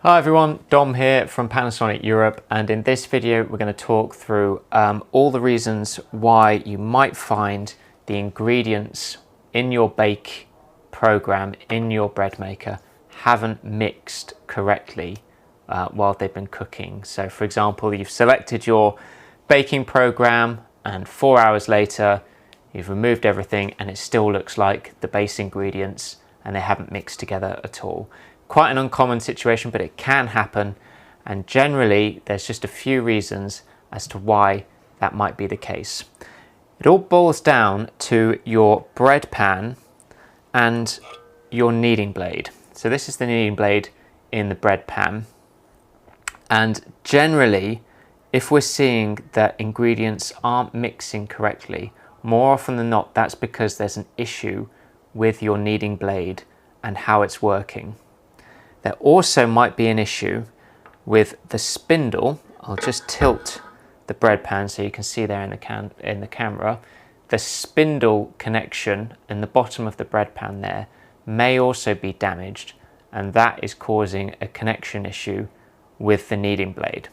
Hi everyone, Dom here from Panasonic Europe, and in this video we're going to talk through all the reasons why you might find the ingredients in your bake program, in your bread maker, haven't mixed correctly while they've been cooking. So for example, you've selected your baking program and 4 hours later you've removed everything and it still looks like the base ingredients and they haven't mixed together at all. Quite an uncommon situation, but it can happen, and generally there's just a few reasons as to why that might be the case. It all boils down to your bread pan and your kneading blade. So this is the kneading blade in the bread pan, and generally if we're seeing that ingredients aren't mixing correctly, more often than not that's because there's an issue with your kneading blade and how it's working. There also might be an issue with the spindle. I'll just tilt the bread pan so you can see there in the camera. The spindle connection in the bottom of the bread pan there may also be damaged, and that is causing a connection issue with the kneading blade.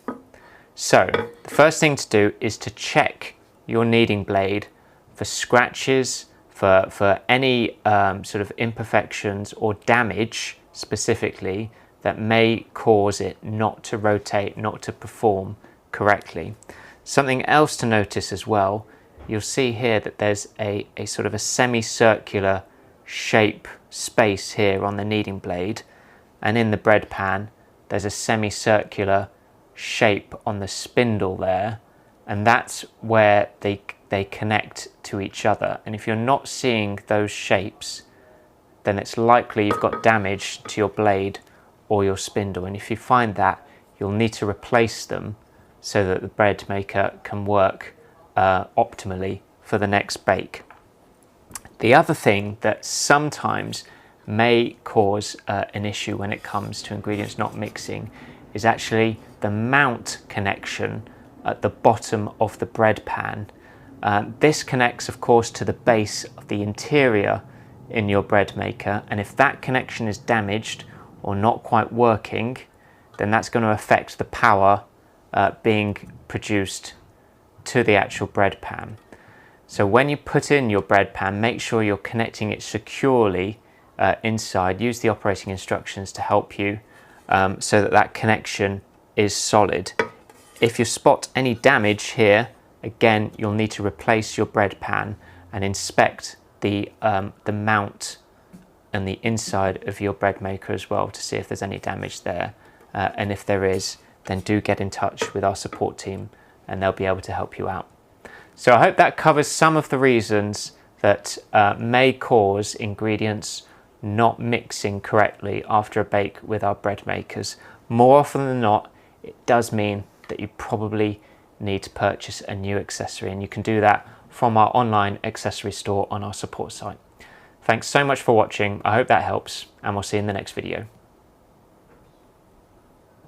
So the first thing to do is to check your kneading blade for scratches, for any sort of imperfections or damage specifically that may cause it not to rotate, not to perform correctly. Something else to notice as well, you'll see here that there's a sort of a semicircular shape space here on the kneading blade, and in the bread pan there's a semicircular shape on the spindle there, and that's where they connect to each other. And if you're not seeing those shapes, then it's likely you've got damage to your blade or your spindle, and if you find that, you'll need to replace them so that the bread maker can work optimally for the next bake. The other thing that sometimes may cause an issue when it comes to ingredients not mixing is actually the mount connection at the bottom of the bread pan. This connects of course to the base of the interior in your bread maker, and if that connection is damaged or not quite working, then that's going to affect the power being produced to the actual bread pan. So when you put in your bread pan, make sure you're connecting it securely inside. Use the operating instructions to help you so that that connection is solid. If you spot any damage here, again you'll need to replace your bread pan and inspect the mount and the inside of your bread maker as well to see if there's any damage there, and if there is, then do get in touch with our support team and they'll be able to help you out. So I hope that covers some of the reasons that may cause ingredients not mixing correctly after a bake with our bread makers. More often than not, it does mean that you probably need to purchase a new accessory, and you can do that from our online accessory store on our support site. Thanks so much for watching. I hope that helps, and we'll see you in the next video.